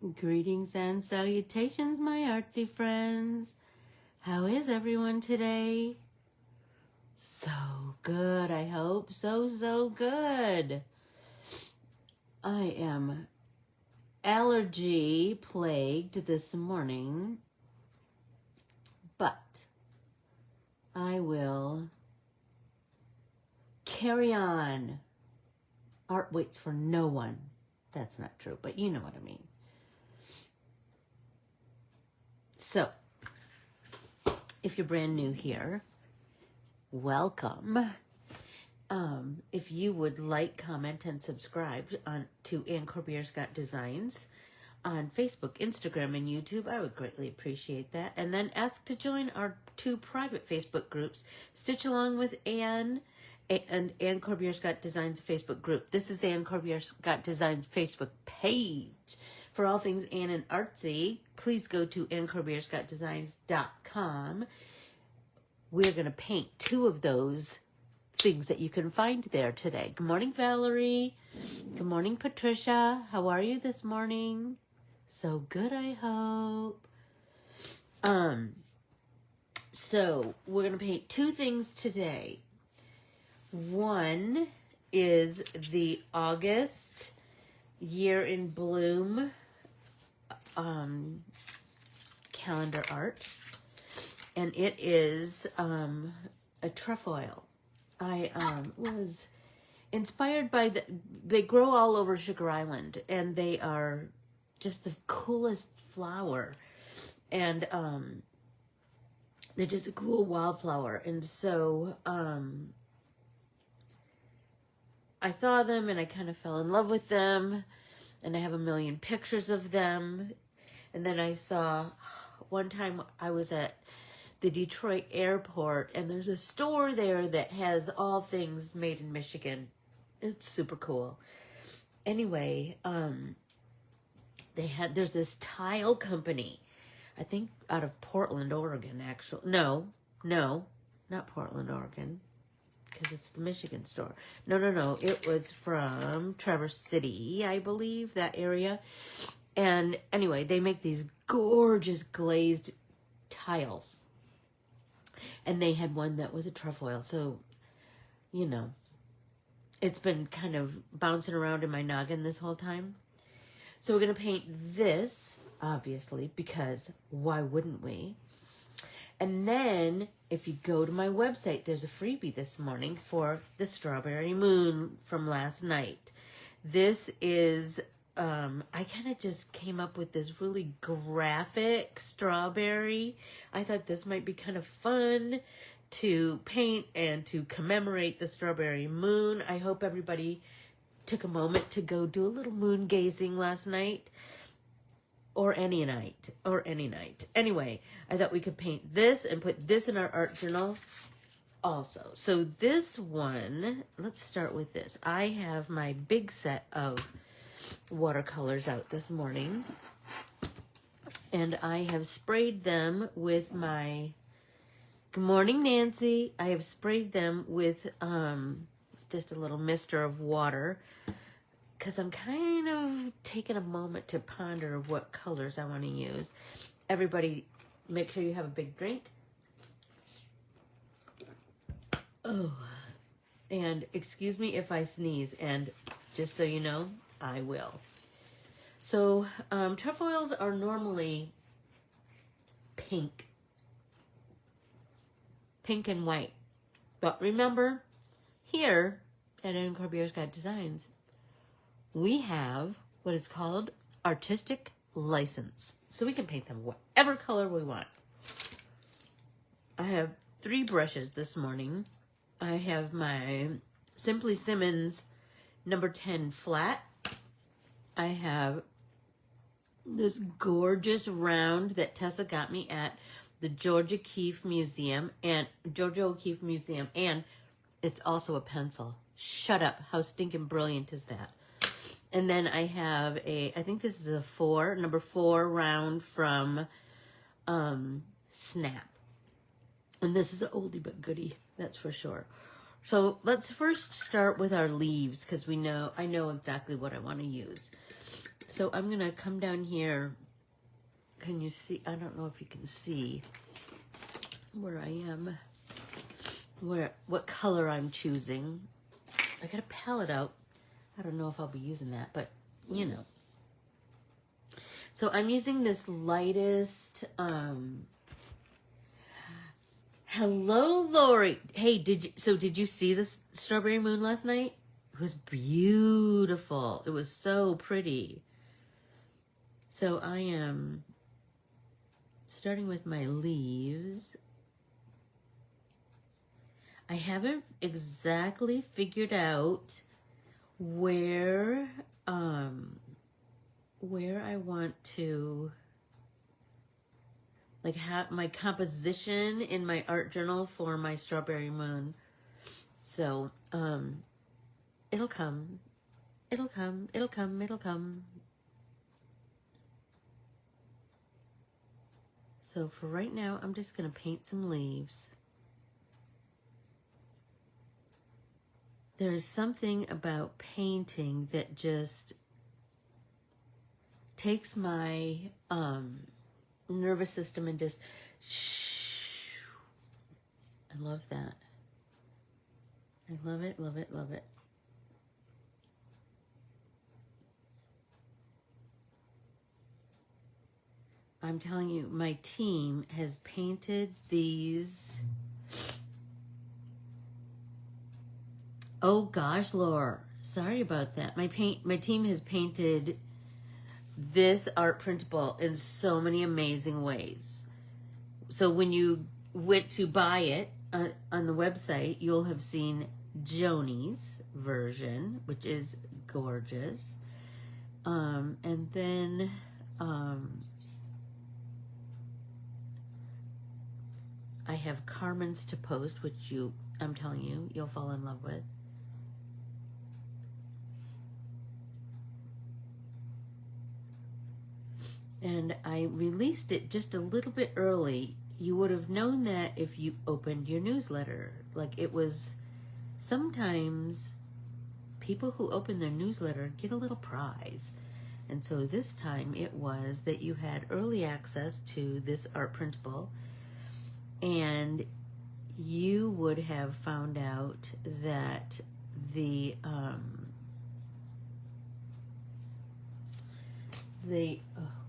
Greetings and salutations, my artsy friends. How is everyone today? So good, I hope. So good. I am allergy plagued this morning, but I will carry on. Art waits for no one. That's not true, but you know what I mean. So, if you're brand new here, welcome. If you would like, comment, and subscribe to Corbiere-Scott Designs on Facebook, Instagram, and YouTube, I would greatly appreciate that. And then ask to join our 2 private Facebook groups, Stitch Along with Anne and Anne Corbiere-Scott Designs Facebook group. This is Anne Corbiere-Scott Designs Facebook page. For all things Anne and artsy, please go to AnneCorbiere-ScottDesigns.com. We're going to paint 2 of those things that you can find there today. Good morning, Valerie. Good morning, Patricia. How are you this morning? So good, I hope. So we're going to paint 2 things today. One is the August Year in Bloom calendar art, and it is a trefoil. I was inspired by they grow all over Sugar Island, and they are just the coolest flower, and they're just a cool wildflower. And so I saw them and I kind of fell in love with them, and I have a million pictures of them. And then I saw, one time I was at the Detroit airport, and there's a store there that has all things made in Michigan. It's super cool. Anyway, there's this tile company, I think out of Portland, Oregon, actually. No, not Portland, Oregon, because it's the Michigan store. No. It was from Traverse City, I believe, that area. And anyway, they make these gorgeous glazed tiles. And they had one that was a trefoil. So, you know, it's been kind of bouncing around in my noggin this whole time. So we're going to paint this, obviously, because why wouldn't we? And then, if you go to my website, there's a freebie this morning for the Strawberry Moon from last night. This is, I kind of just came up with this really graphic strawberry. I thought this might be kind of fun to paint and to commemorate the Strawberry Moon. I hope everybody took a moment to go do a little moon gazing last night. Or any night. Anyway, I thought we could paint this and put this in our art journal also. So this one, let's start with this. I have my big set of watercolors out this morning, and I have sprayed them with my, good morning, Nancy. I have sprayed them with just a little mister of water, because I'm kind of taking a moment to ponder what colors I want to use. Everybody, make sure you have a big drink. Oh, and excuse me if I sneeze, and just so you know, I will. So, trefoils are normally pink and white. But remember, here at Corbiere-Scott Designs, we have what is called artistic license. So we can paint them whatever color we want. I have 3 brushes this morning. I have my Simply Simmons number 10 flat. I have this gorgeous round that Tessa got me at the Georgia O'Keeffe Museum, and it's also a pencil. Shut up. How stinking brilliant is that? And then I have I think this is a number 4 round from Snap. And this is an oldie but goodie, that's for sure. So let's first start with our leaves, because I know exactly what I want to use. So I'm going to come down here. Can you see? I don't know if you can see where I am, what color I'm choosing. I got a palette out. I don't know if I'll be using that, but you know. So I'm using this lightest, hello, Lori. Hey, did you see this strawberry moon last night? It was beautiful. It was so pretty. So I am starting with my leaves. I haven't exactly figured out where I want to, like, have my composition in my art journal for my strawberry moon. So it'll come. It'll come. It'll come. It'll come. So for right now, I'm just going to paint some leaves. There's something about painting that just takes my nervous system and just shh. I love that. I love it, love it, love it. I'm telling you, my team has painted these. Oh gosh, Laura, sorry about that. My team has painted this art printable in so many amazing ways. So when you went to buy it on the website, you'll have seen Joni's version, which is gorgeous. And then I have Carmen's to post, which I'm telling you, you'll fall in love with. And I released it just a little bit early. You would have known that if you opened your newsletter. Like, it was, sometimes people who open their newsletter get a little prize. And so this time it was that you had early access to this art printable, and you would have found out that the oh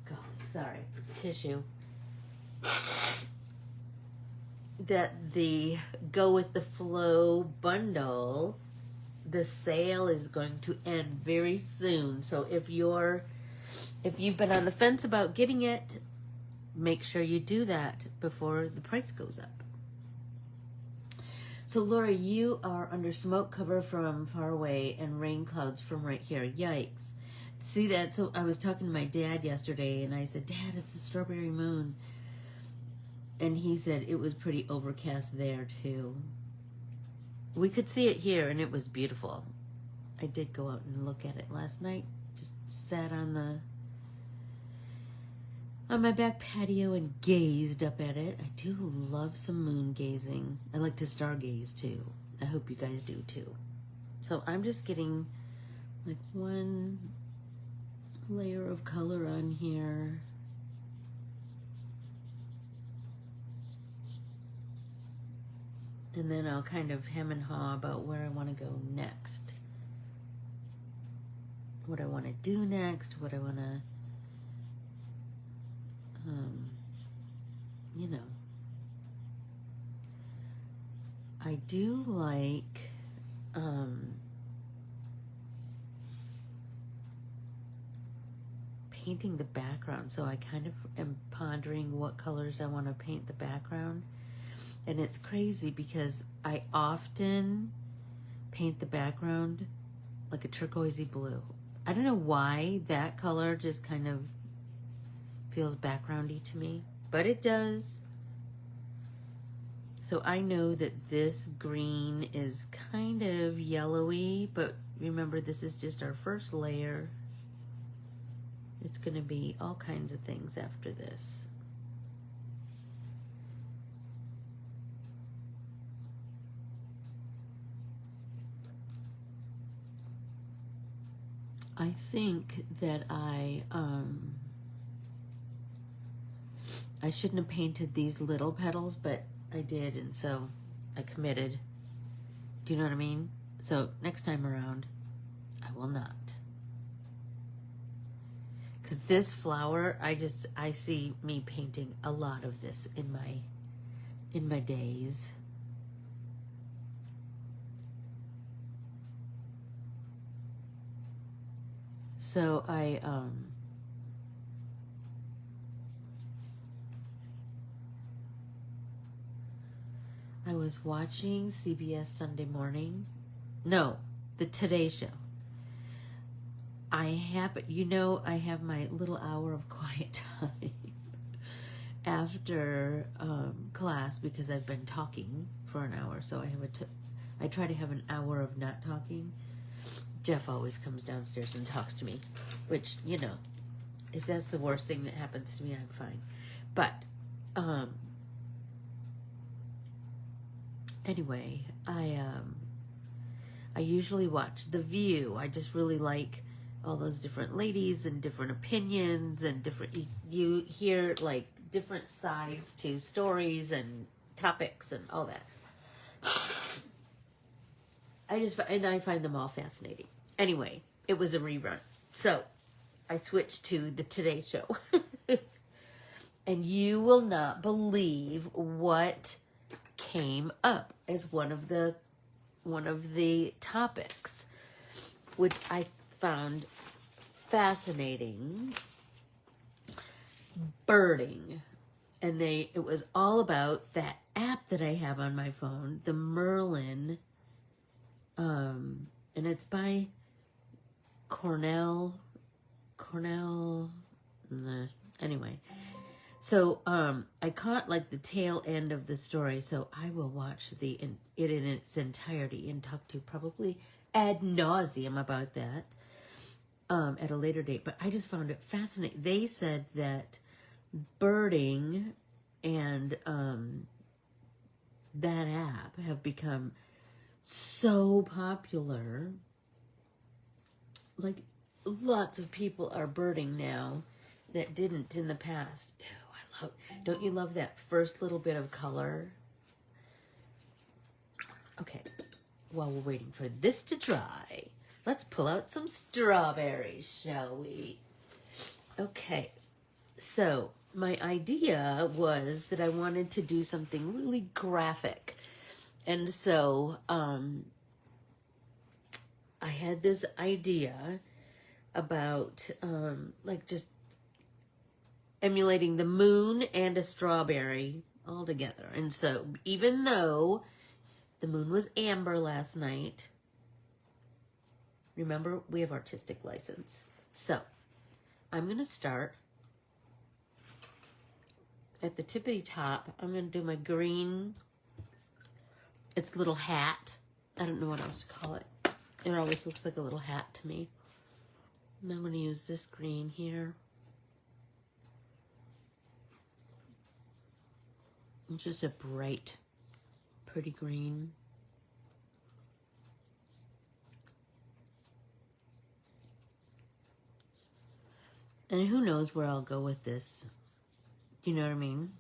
god, sorry, tissue, that the Go With The Flow bundle, the sale is going to end very soon. So if you've been on the fence about getting it, make sure you do that before the price goes up. So Laura, you are under smoke cover from far away and rain clouds from right here. Yikes. See that? So I was talking to my dad yesterday and I said, Dad, it's the strawberry moon. And he said it was pretty overcast there too. We could see it here and it was beautiful. I did go out and look at it last night. Just sat on my back patio and gazed up at it. I do love some moon gazing. I like to stargaze too. I hope you guys do too. So I'm just getting like one layer of color on here. And then I'll kind of hem and haw about where I want to go next. What I want to do next, what I want to, you know. I do like, painting the background. So I kind of am pondering what colors I want to paint the background. And it's crazy because I often paint the background like a turquoisey blue. I don't know why that color just kind of feels backgroundy to me, but it does. So I know that this green is kind of yellowy, but remember this is just our first layer. It's going to be all kinds of things after this. I think that I shouldn't have painted these little petals, but I did, and so I committed. Do you know what I mean? So next time around, I will not. Because this flower, I see me painting a lot of this in my days. So I was watching CBS Sunday Morning. No, the Today Show. I have my little hour of quiet time after class because I've been talking for an hour. So I try to have an hour of not talking. Jeff always comes downstairs and talks to me, which, you know, if that's the worst thing that happens to me, I'm fine. But anyway, I usually watch The View. I just really like all those different ladies and different opinions and different, you hear like different sides to stories and topics and all that. I find them all fascinating. Anyway, it was a rerun. So I switched to the Today Show. And you will not believe what came up as one of the topics, which I found fascinating. Birding. And it was all about that app that I have on my phone, the Merlin, and it's by Cornell, anyway. So I caught like the tail end of the story, so I will watch it in its entirety and talk to probably ad nauseum about that at a later date. But I just found it fascinating. They said that birding and that app have become so popular. Like lots of people are birding now that didn't in the past. Ew, don't you love that first little bit of color? Okay, while we're waiting for this to dry, let's pull out some strawberries, shall we? Okay, so my idea was that I wanted to do something really graphic. And so I had this idea about like just emulating the moon and a strawberry all together. And so even though the moon was amber last night, remember, we have artistic license. So I'm going to start at the tippity top. I'm going to do my green. It's a little hat. I don't know what else to call it. It always looks like a little hat to me. And I'm going to use this green here. It's just a bright, pretty green. And who knows where I'll go with this. You know what I mean?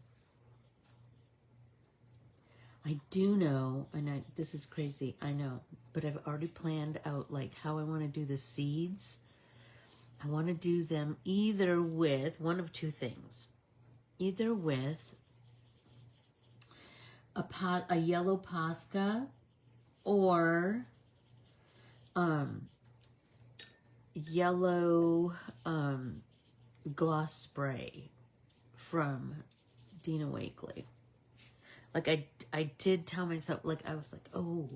I do know, and this is crazy, I know, but I've already planned out like how I want to do the seeds. I want to do them either with one of two things. Either with a yellow Posca or yellow gloss spray from Dina Wakley. Like I did tell myself, like I was like, oh,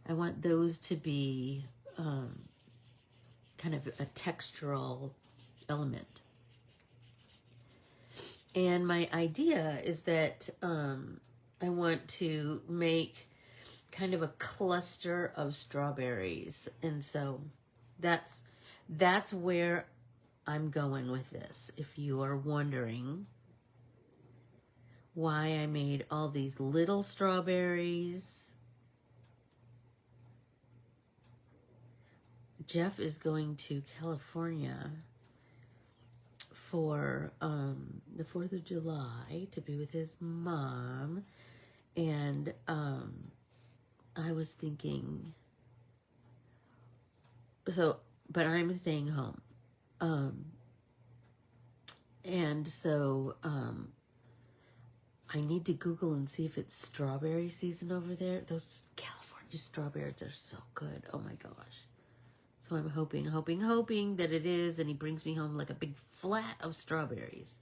I want those to be kind of a textural element. And my idea is that I want to make kind of a cluster of strawberries. And so that's where I'm going with this. If you are wondering why I made all these little strawberries, Jeff is going to California for the 4th of July to be with his mom. And I was thinking, but I'm staying home. And so I need to Google and see if it's strawberry season over there. Those California strawberries are so good. Oh my gosh. So I'm hoping that it is, and he brings me home like a big flat of strawberries.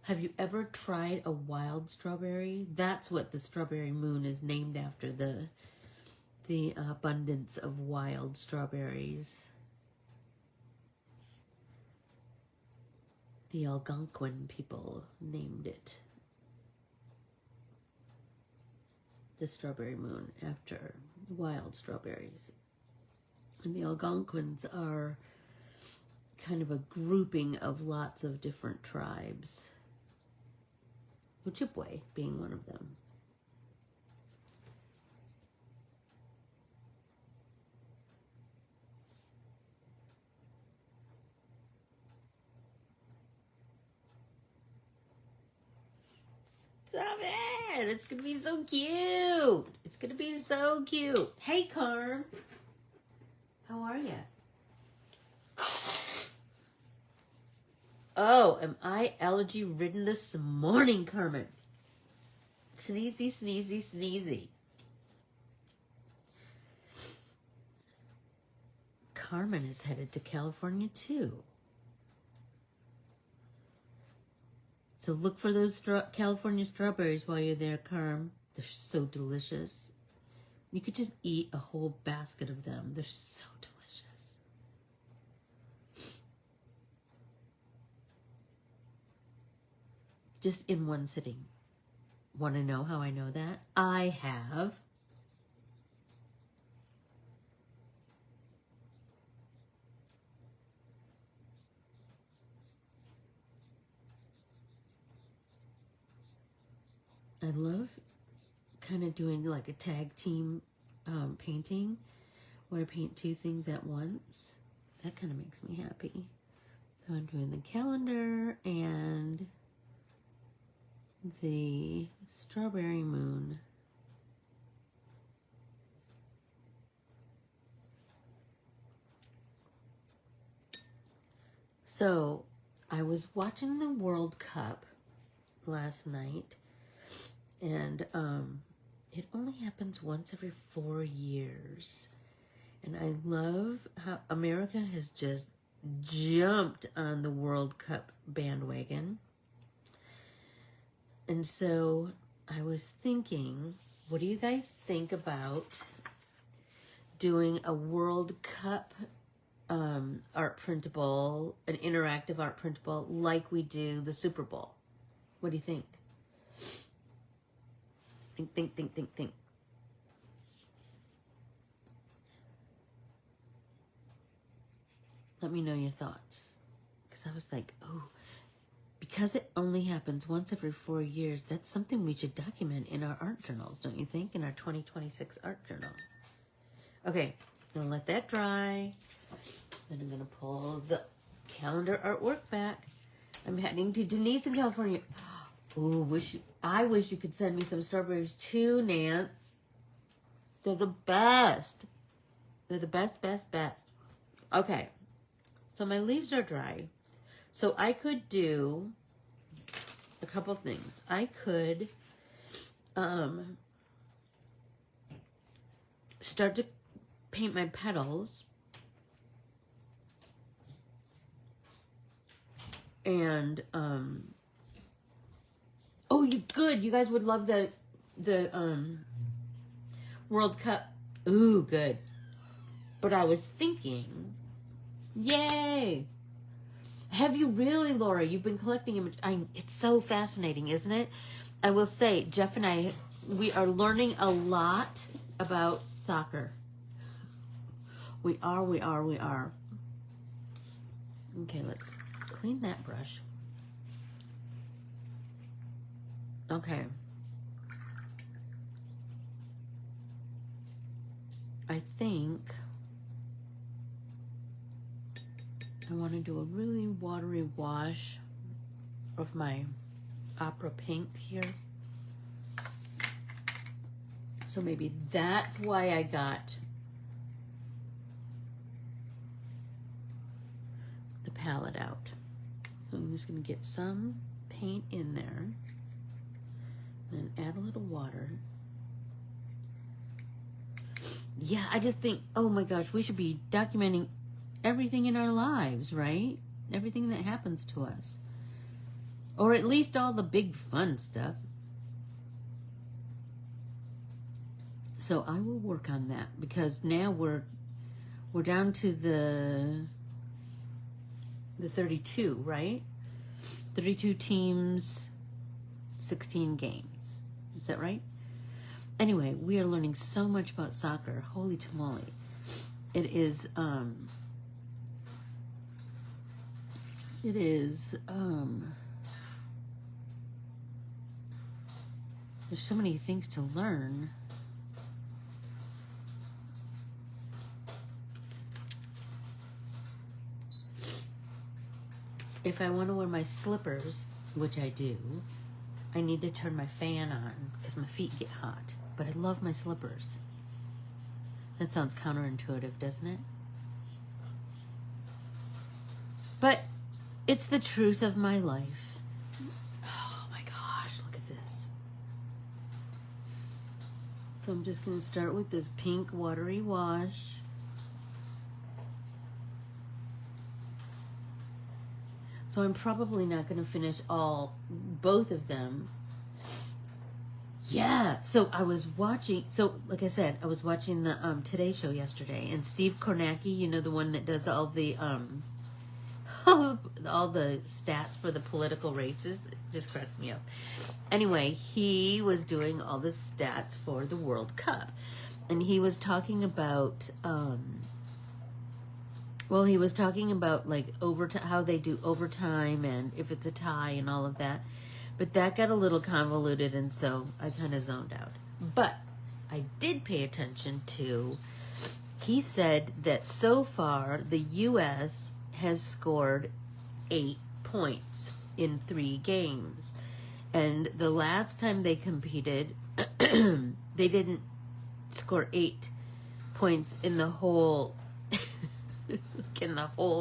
Have you ever tried a wild strawberry? That's what the strawberry moon is named after, the abundance of wild strawberries. The Algonquin people named it the strawberry moon after wild strawberries. And the Algonquins are kind of a grouping of lots of different tribes. Ojibwe being one of them. Stop it! It's gonna be so cute! It's gonna be so cute! Hey, Carm! How are you? Oh, am I allergy ridden this morning, Carmen? Sneezy, sneezy, sneezy. Carmen is headed to California too. So look for those California strawberries while you're there, Carm. They're so delicious. You could just eat a whole basket of them. They're so delicious. Just in one sitting. Want to know how I know that? I have. I love kind of doing like a tag team painting where I paint two things at once. That kind of makes me happy. So I'm doing the calendar and the strawberry moon. So I was watching the World Cup last night, and it only happens once every 4 years. And I love how America has just jumped on the World Cup bandwagon. And so I was thinking, what do you guys think about doing a World Cup art printable, an interactive art printable, like we do the Super Bowl? What do you think? Think. Let me know your thoughts. Because I was like, oh, because it only happens once every 4 years, that's something we should document in our art journals, don't you think? In our 2026 art journal. Okay, I'm going to let that dry. Then I'm going to pull the calendar artwork back. I'm heading to Denise in California. Ooh, I wish you could send me some strawberries too, Nance. They're the best. They're the best. Okay, so my leaves are dry. So I could do a couple things. I could start to paint my petals. And oh, you guys would love the World Cup. Ooh, good. But I was thinking, yay. Have you really, Laura? You've been collecting images. It's so fascinating, isn't it? I will say, Jeff and I, we are learning a lot about soccer. We are. Okay, let's clean that brush. Okay. I think I want to do a really watery wash of my opera pink here. So maybe that's why I got the palette out. So I'm just going to get some paint in there, then add a little water. Yeah, I just think, oh my gosh, we should be documenting everything in our lives, right? Everything that happens to us. Or at least all the big fun stuff. So I will work on that, because now we're down to the 32, right? 32 teams, 16 games. Is that right? Anyway, we are learning so much about soccer. Holy tamale. It is, there's so many things to learn. If I want to wear my slippers, which I do, I need to turn my fan on because my feet get hot. But I love my slippers. That sounds counterintuitive, doesn't it? But it's the truth of my life. Oh my gosh, look at this. So I'm just going to start with this pink watery wash. So I'm probably not going to finish both of them. Yeah, so I was watching, like I said, I was watching the Today Show yesterday, and Steve Kornacki, you know, the one that does all the all the stats for the political races, it just cracks me up. Anyway, he was doing all the stats for the World Cup, and he was talking about he was talking about like how they do overtime and if it's a tie and all of that. But that got a little convoluted, and so I kind of zoned out. But I did pay attention to, he said that so far the U.S. has scored 8 points in 3 games. And the last time they competed, they didn't score 8 points in the whole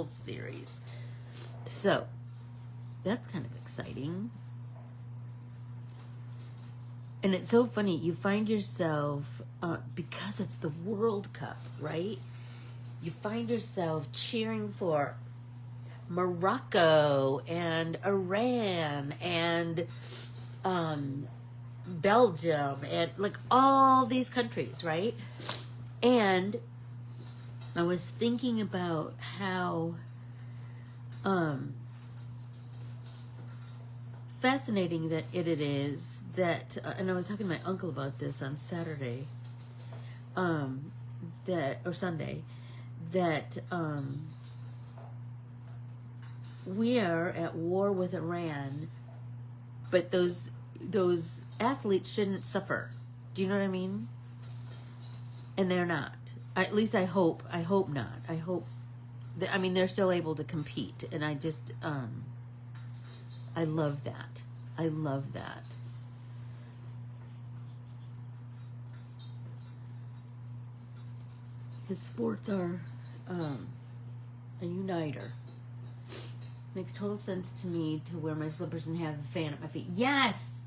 series. So that's kind of exciting. And it's so funny, you find yourself, because it's the World Cup, right? You find yourself cheering for Morocco and Iran and Belgium and like all these countries, right? And I was thinking about how fascinating that it is that, and I was talking to my uncle about this on Saturday, Sunday, that we are at war with Iran, but those athletes shouldn't suffer. Do you know what I mean? And they're not. At least I hope not. I hope that, I mean, they're still able to compete, and I just I love that. I love that. Because sports are a uniter. Makes total sense to me to wear my slippers and have a fan at my feet. Yes!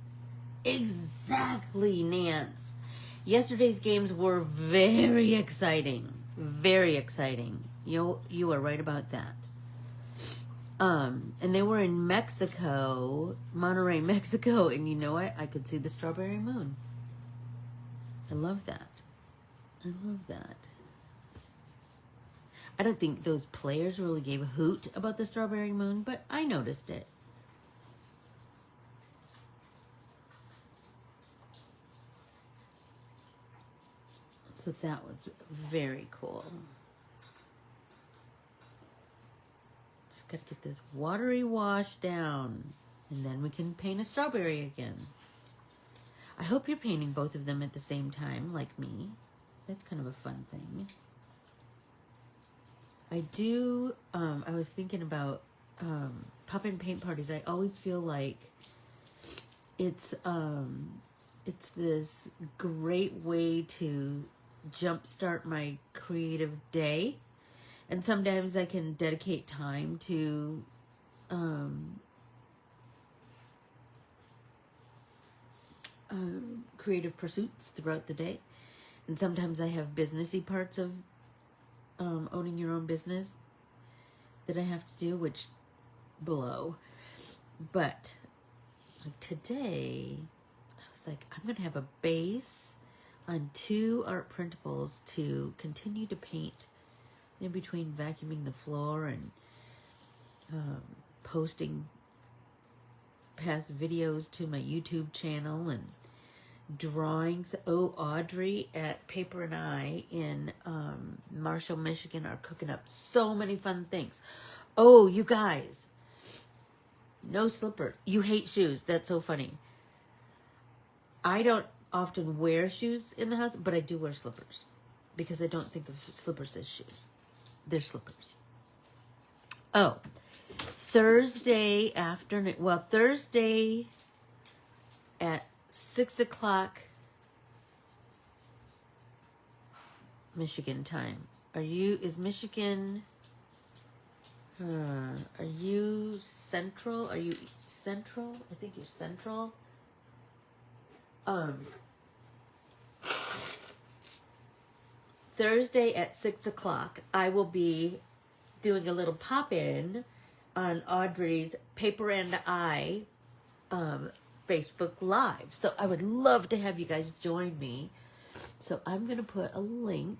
Exactly, Nance. Yesterday's games were very exciting. Very exciting. You are right about that. And they were in Mexico, Monterrey, Mexico, and you know what? I could see the strawberry moon. I love that. I love that. I don't think those players really gave a hoot about the strawberry moon, but I noticed it. So that was very cool. Just got to get this watery wash down, and then we can paint a strawberry again. I hope you're painting both of them at the same time, like me. That's kind of a fun thing. I do, I was thinking about pop-in paint parties. I always feel like it's this great way to jumpstart my creative day. And sometimes I can dedicate time to creative pursuits throughout the day. And sometimes I have businessy parts of owning your own business that I have to do, which blow. But like today, I was like, I'm gonna have a base on 2 art printables to continue to paint in between vacuuming the floor and posting past videos to my YouTube channel and drawings. Oh, Audrey at Paper and I in Marshall, Michigan are cooking up so many fun things. Oh, you guys, no slipper. You hate shoes. That's so funny. I don't often wear shoes in the house, but I do wear slippers because I don't think of slippers as shoes. They're slippers. Oh, Thursday afternoon. Well, Thursday at 6 o'clock Michigan time. Is Michigan, are you central? Are you central? I think you're central. Thursday at 6 o'clock, I will be doing a little pop-in on Audrey's Paper and I Facebook Live. So I would love to have you guys join me. So I'm going to put a link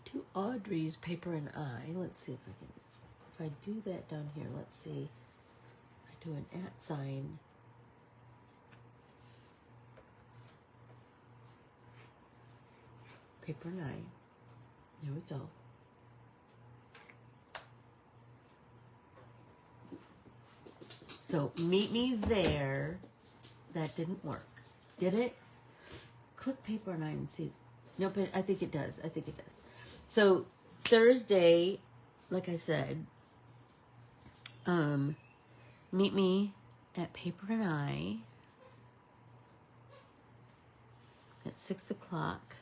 to Audrey's Paper and I. Let's see if I do that down here. Let's see. I do an @ Paper and I. There we go. So meet me there. That didn't work. Did it? Click Paper and I and see. Nope, I think it does. I think it does. So Thursday, like I said, meet me at Paper and I at 6 o'clock.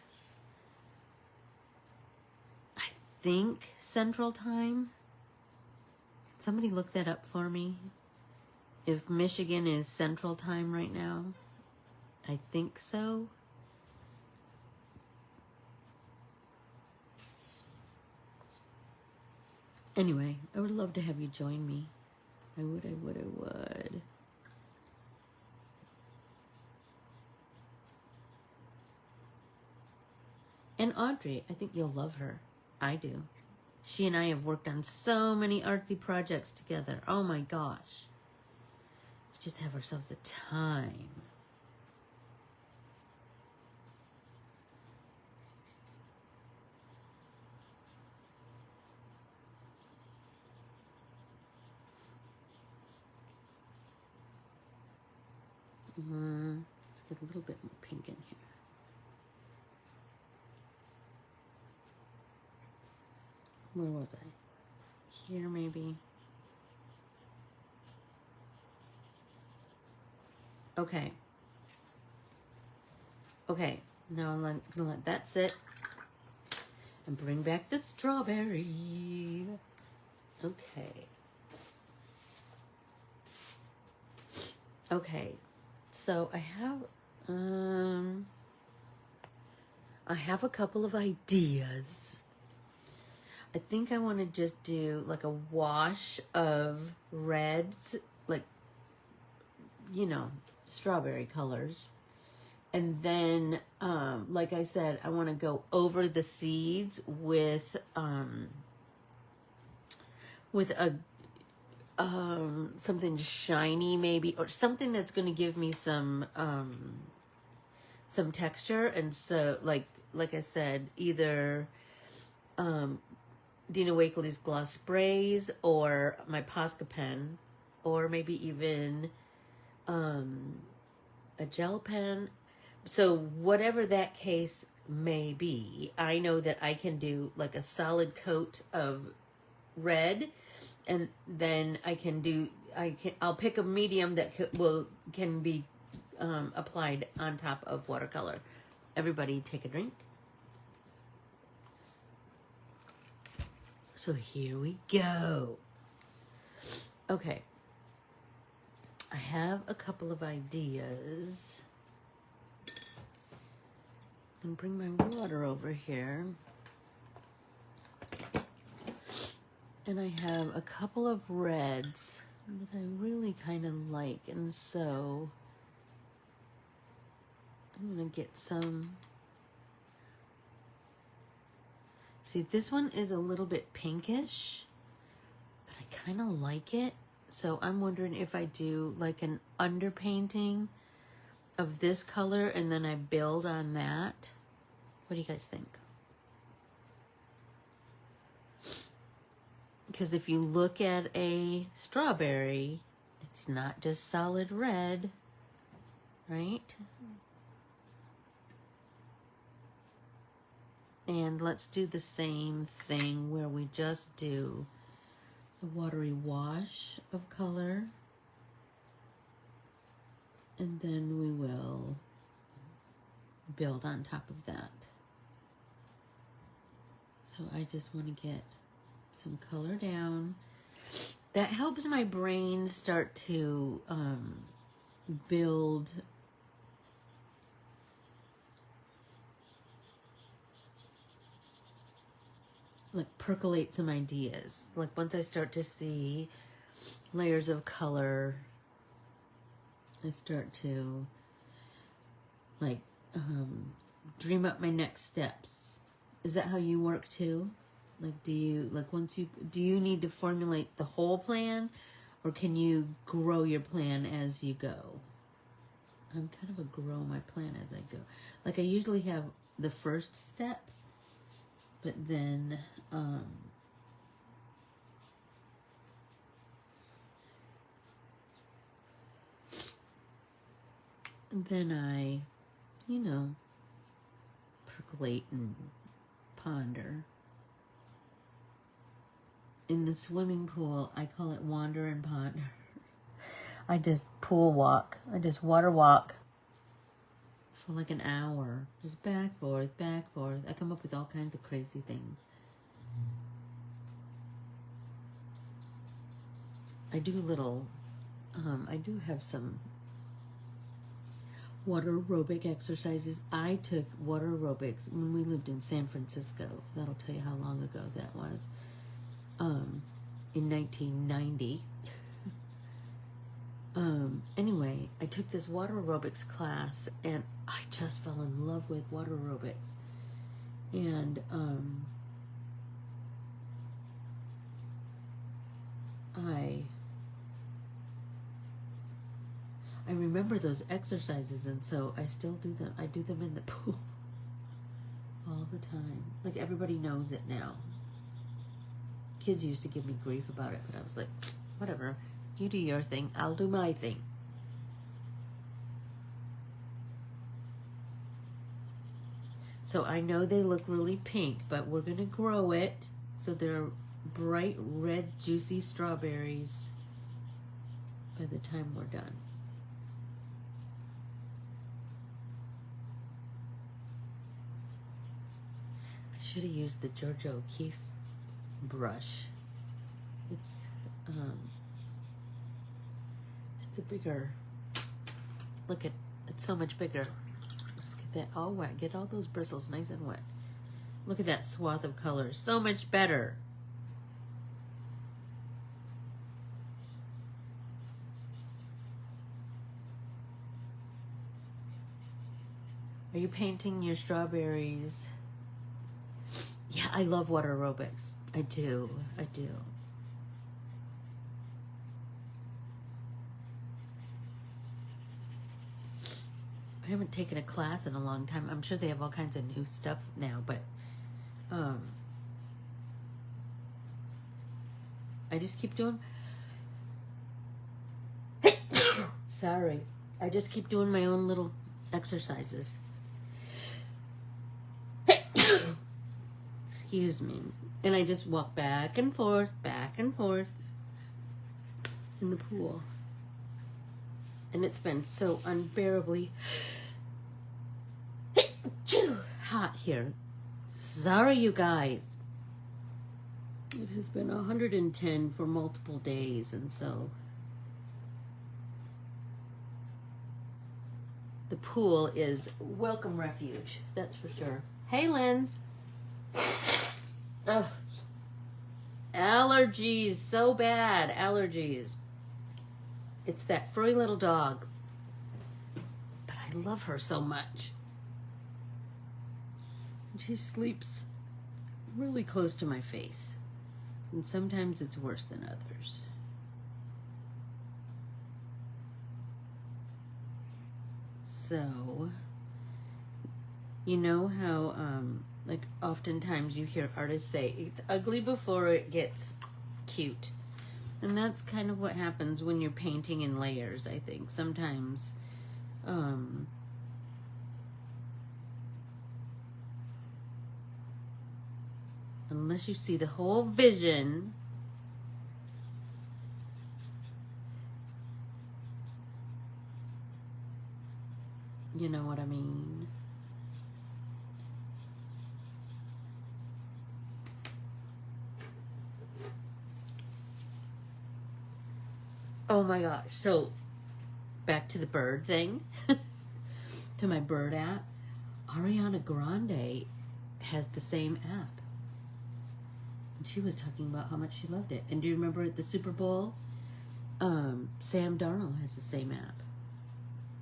I think Central Time. Somebody look that up for me. If Michigan is Central Time right now. I think so. Anyway, I would love to have you join me. I would. And Audrey, I think you'll love her. I do. She and I have worked on so many artsy projects together. Oh my gosh. We just have ourselves a time. Let's get a little bit more pink in here. Where was I? Here, maybe. Okay. Okay. Now I'm gonna let that sit and bring back the strawberry. Okay. Okay. So I have a couple of ideas. I think I want to just do like a wash of reds, like, you know, strawberry colors. And then, like I said, I want to go over the seeds with a something shiny maybe, or something that's going to give me some texture. And so, like I said, either Dina Wakley's gloss sprays or my Posca pen, or maybe even a gel pen. So whatever that case may be, I know that I can do like a solid coat of red, and then I'll pick a medium that can be applied on top of watercolor. Everybody take a drink. So here we go. Okay. I have a couple of ideas. And bring my water over here. And I have a couple of reds that I really kind of like, and so I'm gonna get some. See, this one is a little bit pinkish, but I kind of like it. So I'm wondering if I do like an underpainting of this color and then I build on that. What do you guys think? Because if you look at a strawberry, it's not just solid red, right? And let's do the same thing where we just do a watery wash of color. And then we will build on top of that. So I just want to get some color down. That helps my brain start to build like percolate some ideas. Like once I start to see layers of color, I start to like dream up my next steps. Is that how you work too? Like do you need to formulate the whole plan, or can you grow your plan as you go? I'm kind of a grow my plan as I go. Like I usually have the first step, but then I, percolate and ponder. In the swimming pool, I call it wander and ponder. I just pool walk. I just water walk for like an hour. Just back, forth, back, forth. I come up with all kinds of crazy things. I do I do have some water aerobic exercises. I took water aerobics when we lived in San Francisco. That'll tell you how long ago that was. In 1990. Anyway, I took this water aerobics class and I just fell in love with water aerobics. And I remember those exercises, and so I still do them. I do them in the pool all the time. Like everybody knows it now. Kids used to give me grief about it, but I was like, whatever. You do your thing, I'll do my thing. So I know they look really pink, but we're going to grow it so they're bright red, juicy strawberries by the time we're done. I should have used the Georgia O'Keeffe brush. It's a bigger, look at, it's so much bigger. Just get that all wet, get all those bristles nice and wet. Look at that swath of colors, so much better. Are you painting your strawberries? Yeah, I love water aerobics. I do. I haven't taken a class in a long time. I'm sure they have all kinds of new stuff now, but I just keep doing sorry. I just keep doing my own little exercises. Excuse me. And I just walk back and forth in the pool. And it's been so unbearably hot here. Sorry, you guys. It has been 110 for multiple days, and so the pool is welcome refuge, that's for sure. Hey, Linz. Ugh. Allergies, so bad. Allergies. It's that furry little dog. But I love her so much. And she sleeps really close to my face. And sometimes it's worse than others. So, you know how, like, oftentimes you hear artists say, it's ugly before it gets cute. And that's kind of what happens when you're painting in layers, I think. Sometimes, unless you see the whole vision, you know what I mean? Oh my gosh. So, back to the bird thing, to my bird app. Ariana Grande has the same app. And she was talking about how much she loved it. And do you remember at the Super Bowl? Sam Darnold has the same app.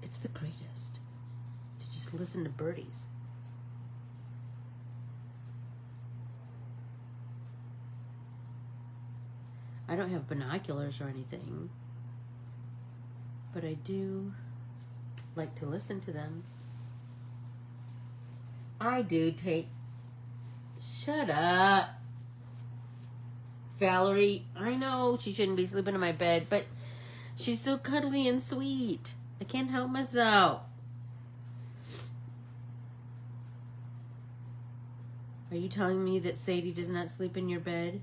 It's the greatest to just listen to birdies. I don't have binoculars or anything, but I do like to listen to them. I do take... Shut up. Valerie, I know she shouldn't be sleeping in my bed, but she's so cuddly and sweet. I can't help myself. Are you telling me that Sadie does not sleep in your bed?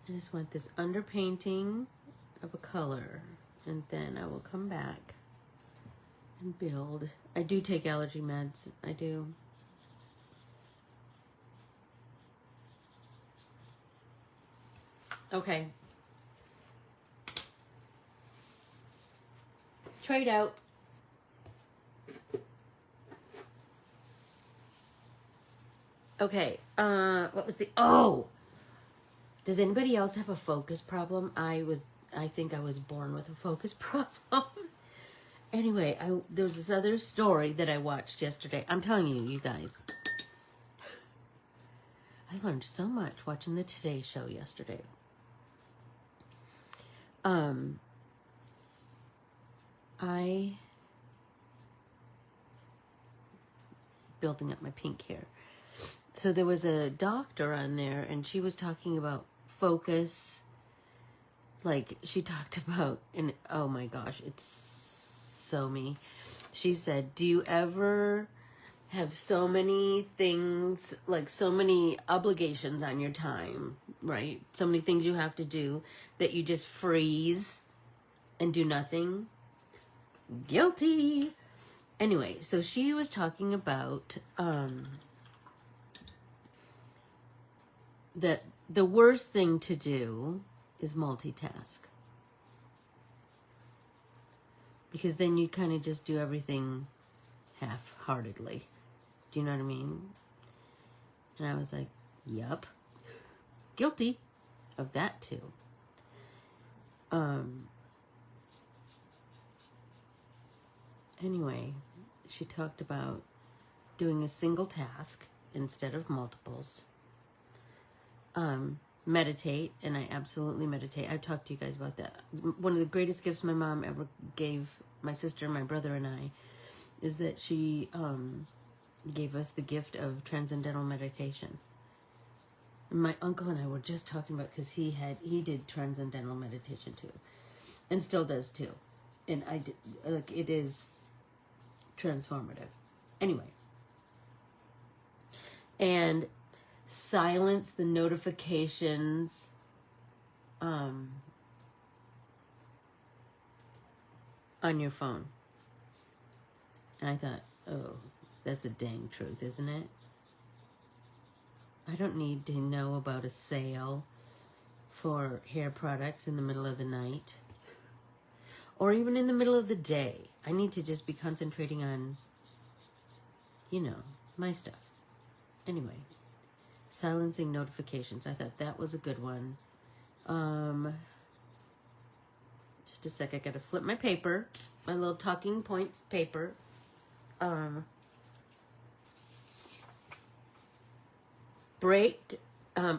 I just want this underpainting of a color, and then I will come back and build. I do take allergy meds. I do. Okay. Trade out. Okay. What was the... Oh! Does anybody else have a focus problem? I think I was born with a focus problem. Anyway, there was this other story that I watched yesterday. I'm telling you, you guys. I learned so much watching the Today Show yesterday. Building up my pink hair. So there was a doctor on there, and she was talking about focus. Like, she talked about, and oh my gosh, it's so me. She said, do you ever have so many things, like so many obligations on your time, right? So many things you have to do that you just freeze and do nothing? Guilty. Anyway, so she was talking about that the worst thing to do is multitask. Because then you kind of just do everything half-heartedly. Do you know what I mean? And I was like, yup. Guilty of that too. Anyway, she talked about doing a single task instead of multiples. Meditate, and I absolutely meditate. I've talked to you guys about that. One of the greatest gifts my mom ever gave my sister, my brother, and I is that she gave us the gift of transcendental meditation. And my uncle and I were just talking about, because he did transcendental meditation too, and still does too, and I did, like, it is transformative. Anyway, and silence the notifications on your phone. And I thought, oh, that's a dang truth, isn't it? I don't need to know about a sale for hair products in the middle of the night or even in the middle of the day. I need to just be concentrating on, my stuff. Anyway, silencing notifications. I thought that was a good one. Just a sec, I gotta flip my paper, my little talking points paper.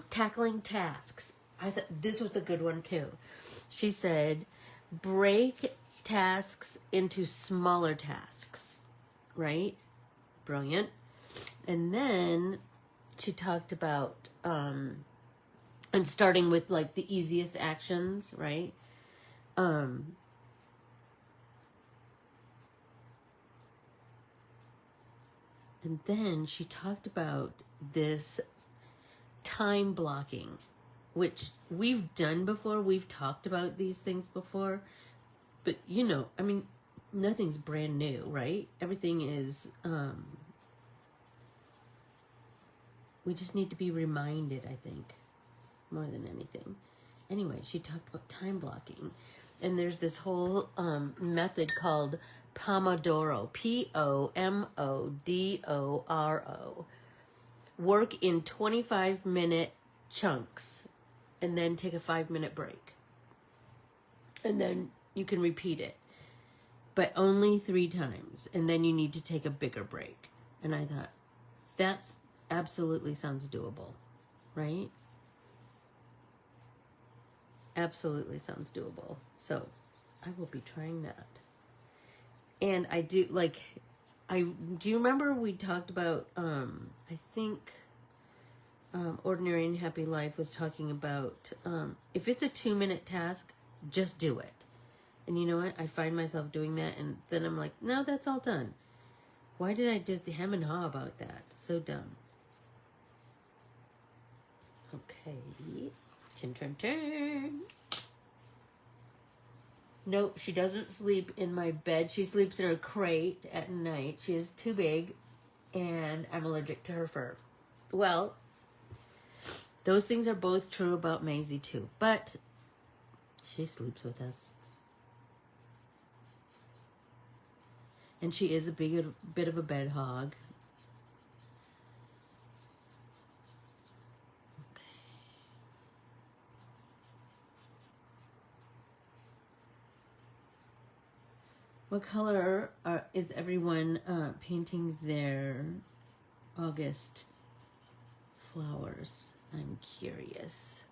Tackling tasks. I thought this was a good one too. She said, break tasks into smaller tasks, right? Brilliant. And then she talked about, and starting with like the easiest actions, right? And then she talked about this time blocking, which we've done before. We've talked about these things before, but nothing's brand new, right? Everything is, we just need to be reminded, I think, more than anything. Anyway, she talked about time blocking, and there's this whole method called Pomodoro, Pomodoro. Work in 25-minute chunks and then take a 5-minute break. And then you can repeat it, but only 3 times. And then you need to take a bigger break. And I thought, that's absolutely sounds doable, right? Absolutely sounds doable. So I will be trying that. And I do, do you remember we talked about, I think Ordinary and Happy Life was talking about, if it's a 2-minute task, just do it. And you know what? I find myself doing that, and then I'm like, no, that's all done. Why did I just hem and haw about that? So dumb. Okay. Tin. Nope, she doesn't sleep in my bed. She sleeps in her crate at night. She is too big, and I'm allergic to her fur. Well, those things are both true about Maisie too, but she sleeps with us. And she is a bit of a bed hog. What color is everyone painting their August flowers? I'm curious.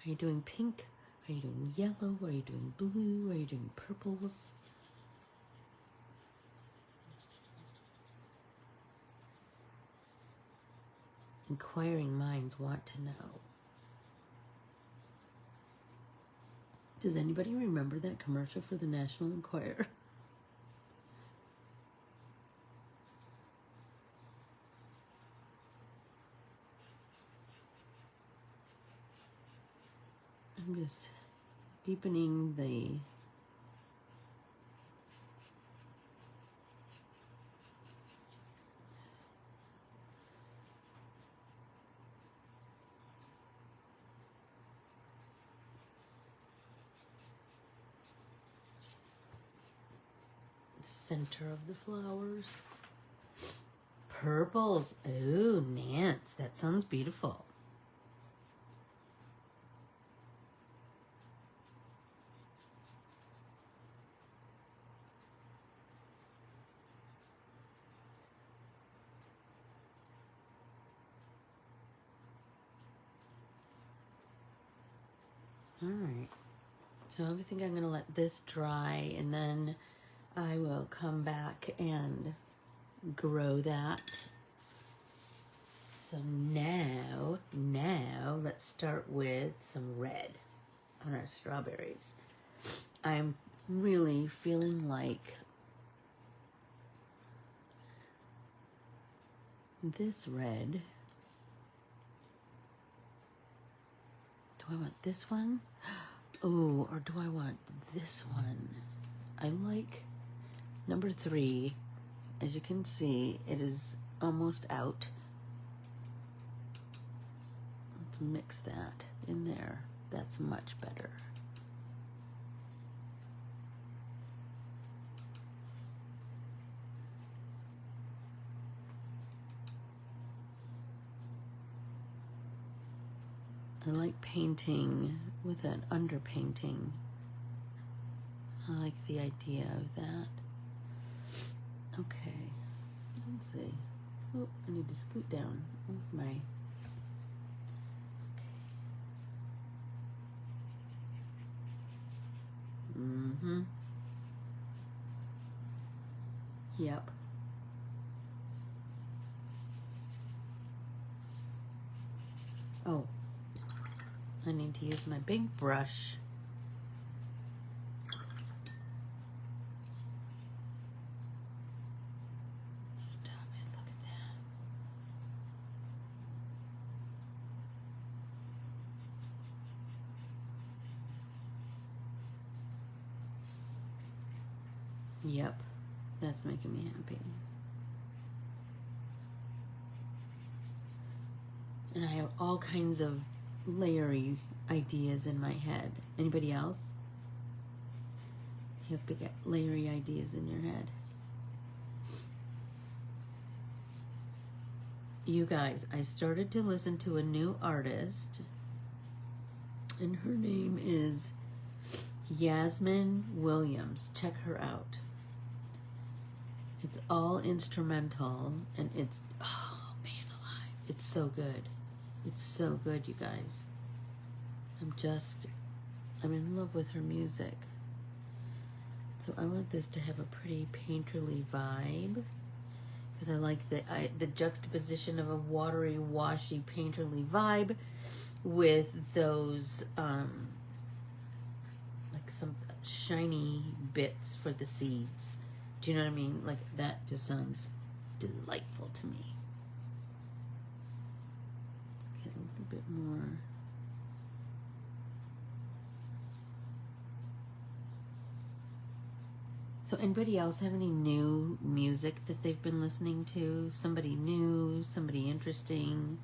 Are you doing pink? Are you doing yellow? Are you doing blue? Are you doing purples? Inquiring minds want to know. Does anybody remember that commercial for the National Enquirer? I'm just deepening the center of the flowers. Purples. Ooh, Nance. That sounds beautiful. All right. So I think I'm going to let this dry, and then I will come back and grow that. So now let's start with some red on our strawberries. I'm really feeling like this red. Do I want this one? Oh, or do I want this one? I like number 3. As you can see, it is almost out. Let's mix that in there. That's much better. I like painting with an underpainting. I like the idea of that. Okay, let's see. Oh, I need to scoot down with my... Okay. Mm-hmm. Yep. Oh, I need to use my big brush. Stop it, look at that. Yep, that's making me happy. And I have all kinds of layery ideas in my head. Anybody else? You have big layery ideas in your head? You guys, I started to listen to a new artist, and her name is Yasmin Williams. Check her out. It's all instrumental, and it's, oh man alive, it's so good. It's so good, you guys. I'm in love with her music. So I want this to have a pretty painterly vibe, because I like the juxtaposition of a watery, washy, painterly vibe with those like some shiny bits for the seeds. Do you know what I mean? Like, that just sounds delightful to me. Let's get a little bit more. So anybody else have any new music that they've been listening to? Somebody new, somebody interesting?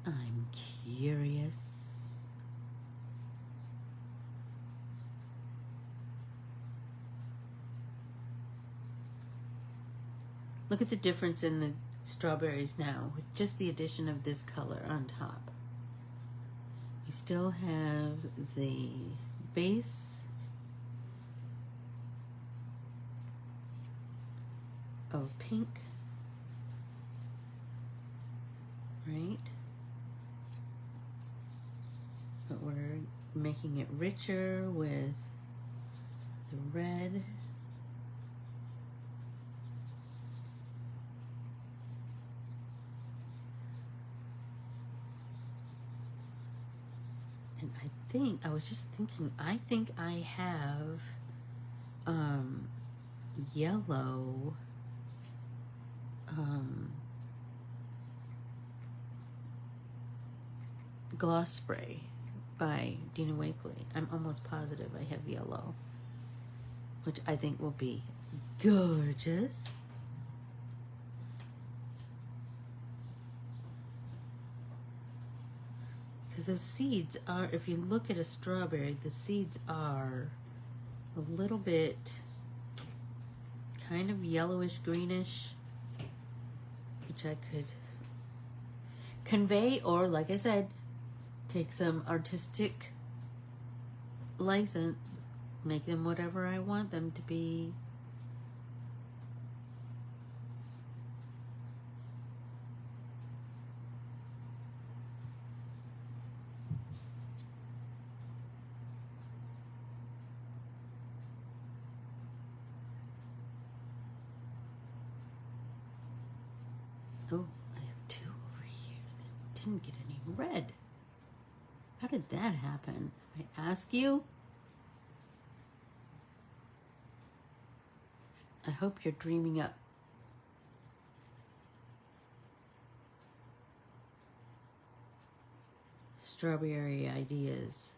I'm curious. Look at the difference in the strawberries now with just the addition of this color on top. You still have the base of pink, right? But we're making it richer with the red. And I was just thinking, I think I have yellow gloss spray by Dina Wakley. I'm almost positive I have yellow, which I think will be gorgeous. Because those seeds are, if you look at a strawberry, the seeds are a little bit kind of yellowish, greenish, which I could convey, or like I said, take some artistic license, make them whatever I want them to be. Oh, I have two over here that didn't get any red. How did that happen? I ask you? I hope you're dreaming up. Strawberry ideas.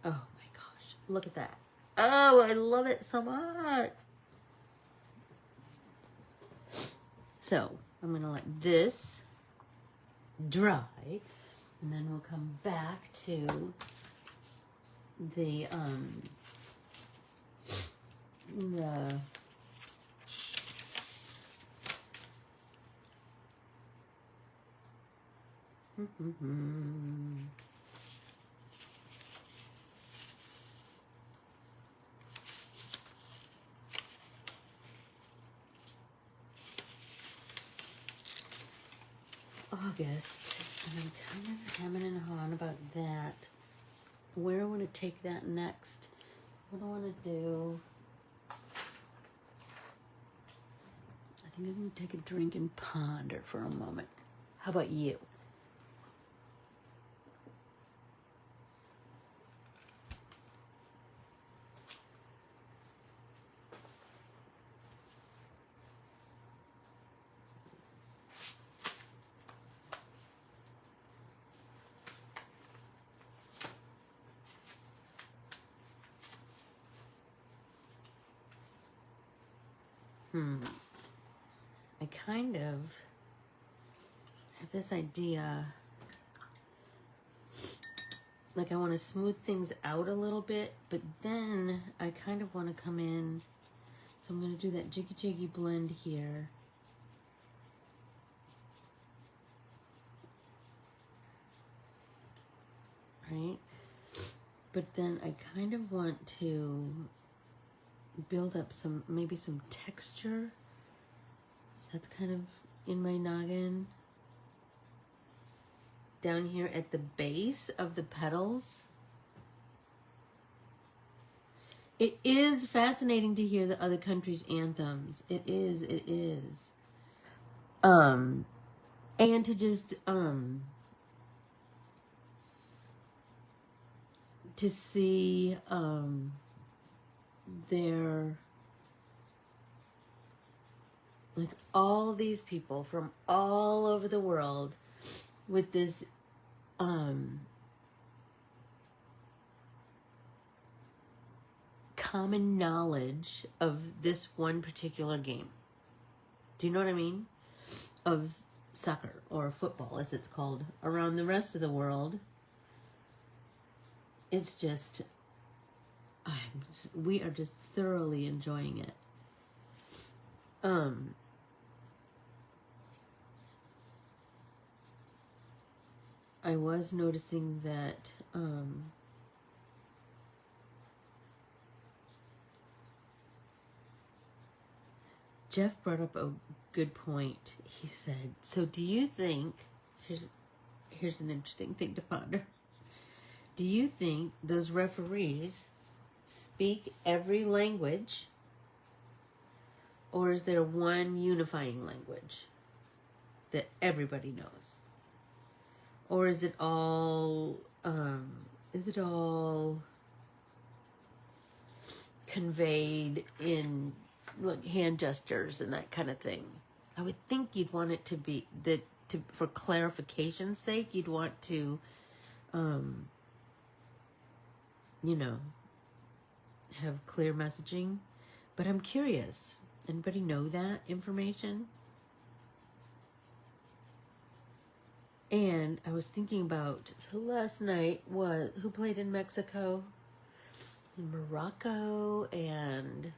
Oh my gosh, look at that. Oh, I love it so much. So I'm gonna let this dry, and then we'll come back to the August, and I'm kind of hemming and hawing about that. Where I want to take that next. What do I want to do? I think I'm going to take a drink and ponder for a moment. How about you? I kind of have this idea, like I want to smooth things out a little bit, but then I kind of want to come in, so I'm going to do that jiggy blend here. Right? But then I kind of want to build up some, maybe some texture. That's kind of in my noggin. Down here at the base of the petals. It is fascinating to hear the other countries' anthems. It is, it is. And to just, to see, their, like all these people from all over the world with this common knowledge of this one particular game. Do you know what I mean? Of soccer or football, as it's called around the rest of the world. It's just, we are just thoroughly enjoying it. I was noticing that Jeff brought up a good point. He said, so do you think, here's an interesting thing to ponder. Do you think those referees speak every language, or is there one unifying language that everybody knows? Or is it all conveyed in like hand gestures and that kind of thing? I would think you'd want it to be that, for clarification's sake, you'd want to, you know, have clear messaging. But I'm curious. Anybody know that information? And I was thinking about, so last night, who played in Mexico? Morocco and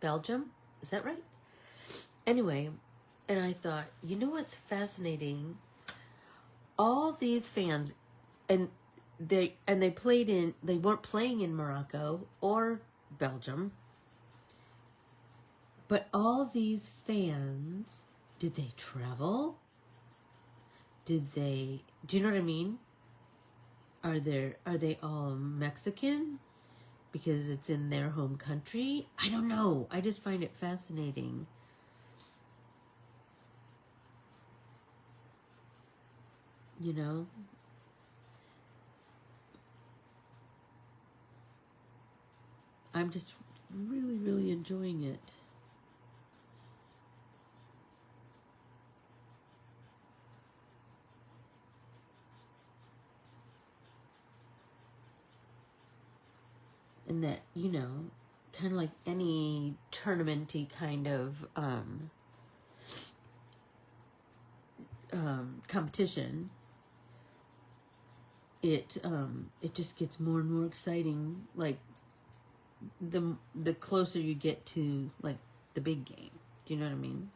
Belgium? Is that right? Anyway, and I thought, you know what's fascinating? All these fans, and they weren't playing in Morocco or Belgium, but all these fans, did they travel? Do you know what I mean? Are they all Mexican? because it's in their home country. I don't know. I just find it fascinating. You know? I'm just really, really enjoying it. And that, you know, kind of like any tournament-y kind of competition, it just gets more and more exciting. Like the closer you get to like the big game. Do you know what I mean?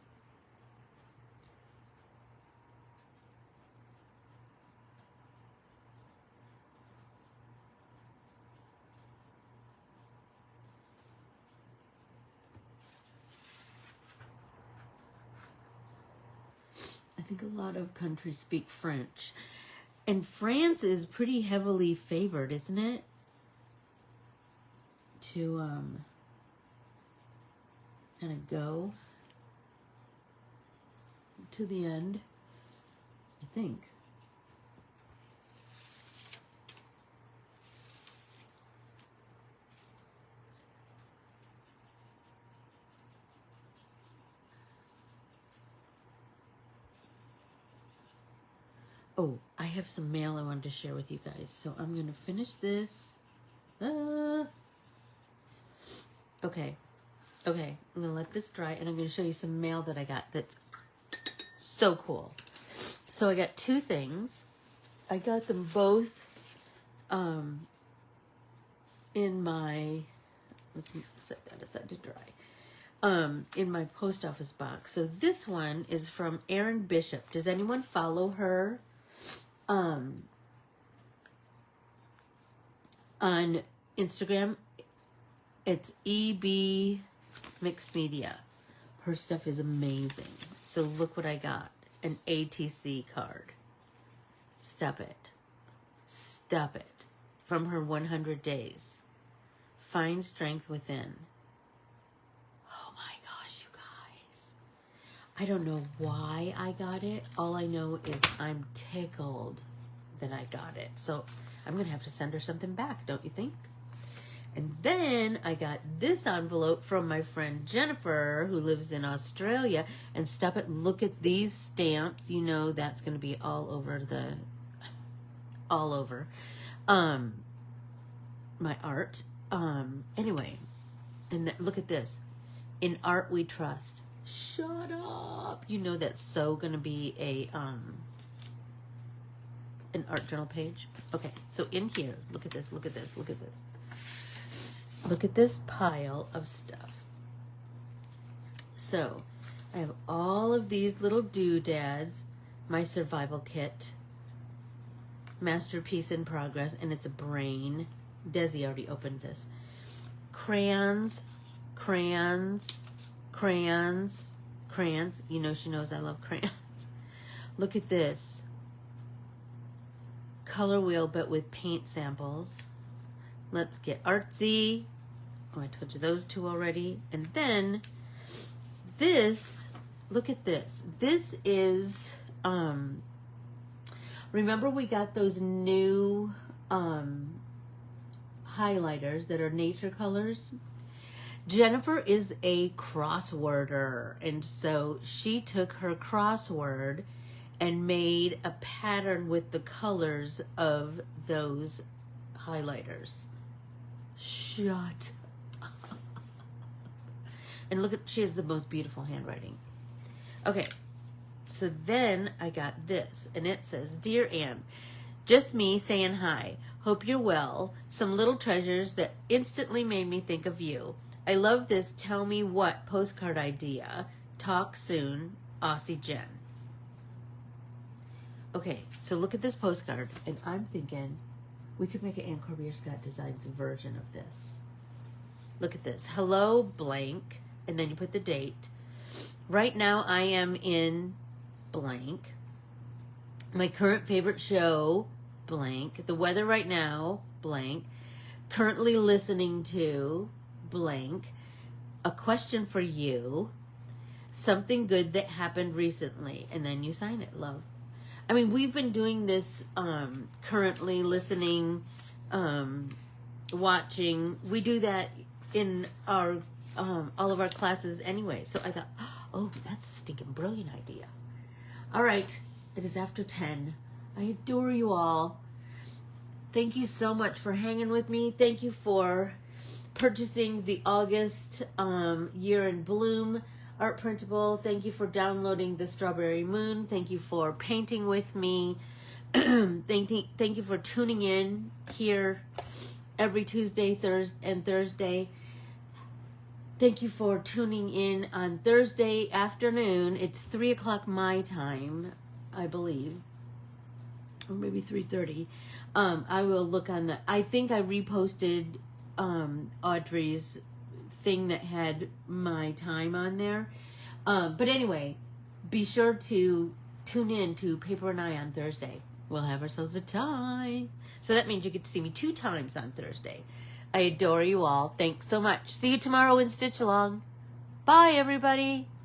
I think a lot of countries speak French. And France is pretty heavily favored, isn't it? To kind of go to the end, I think. Oh, I have some mail I wanted to share with you guys. So I'm going to finish this. Okay. I'm going to let this dry, and I'm going to show you some mail that I got that's so cool. So I got two things. I got them both in my, let's set that aside to dry. In my post office box. So this one is from Erin Bishop. Does anyone follow her? On Instagram, it's EB Mixed Media. Her stuff is amazing. So look what I got. An ATC card. Stop it. Stop it. From her 100 days. Find strength within. Oh my gosh, you guys. I don't know why I got it. All I know is I'm tickled that I got it. So I'm going to have to send her something back, don't you think? And then I got this envelope from my friend Jennifer, who lives in Australia. And stop it, look at these stamps. You know that's going to be all over my art. Anyway, and look at this. In art we trust. Shut up. You know that's so going to be an art journal page. Okay, so in here, look at this, look at this, look at this. Look at this pile of stuff. So, I have all of these little doodads, my survival kit, masterpiece in progress, and it's a brain. Desi already opened this. Crayons, crayons, crayons, crayons. You know she knows I love crayons. Look at this. Color wheel, but with paint samples. Let's get artsy. Oh, I told you those two already. And then this, look at this. This is, remember we got those new highlighters that are nature colors? Jennifer is a crossworder, and so she took her crossword and made a pattern with the colors of those highlighters. Shut up. And look at, she has the most beautiful handwriting. Okay, so then I got this, and it says, Dear Anne, just me saying hi. Hope you're well. Some little treasures that instantly made me think of you. I love this tell me what postcard idea. Talk soon, Aussie Jen. Okay, so look at this postcard, and I'm thinking we could make an Anne Corbiere-Scott Designs version of this. Look at this. Hello, blank, and then you put the date. Right now I am in blank. My current favorite show, blank. The weather right now, blank. currently listening to blank, a question for you, something good that happened recently, and then you sign it, love. I mean, we've been doing this, currently listening, watching. We do that in our, all of our classes anyway. So I thought, oh, that's a stinking brilliant idea. All right. It is after 10. I adore you all. Thank you so much for hanging with me. Thank you for purchasing the August Year in Bloom art printable. Thank you for downloading the Strawberry Moon. Thank you for painting with me. Thank you for tuning in here every Tuesday, Thursday. Thank you for tuning in on Thursday afternoon. It's 3 o'clock my time, I believe, or maybe 3:30. I will look on the. I think I reposted Audrey's thing that had my time on there. But anyway, be sure to tune in to Paper and I on Thursday. We'll have ourselves a time. So that means you get to see me 2 times on Thursday. I adore you all. Thanks so much. See you tomorrow in Stitch Along. Bye, everybody.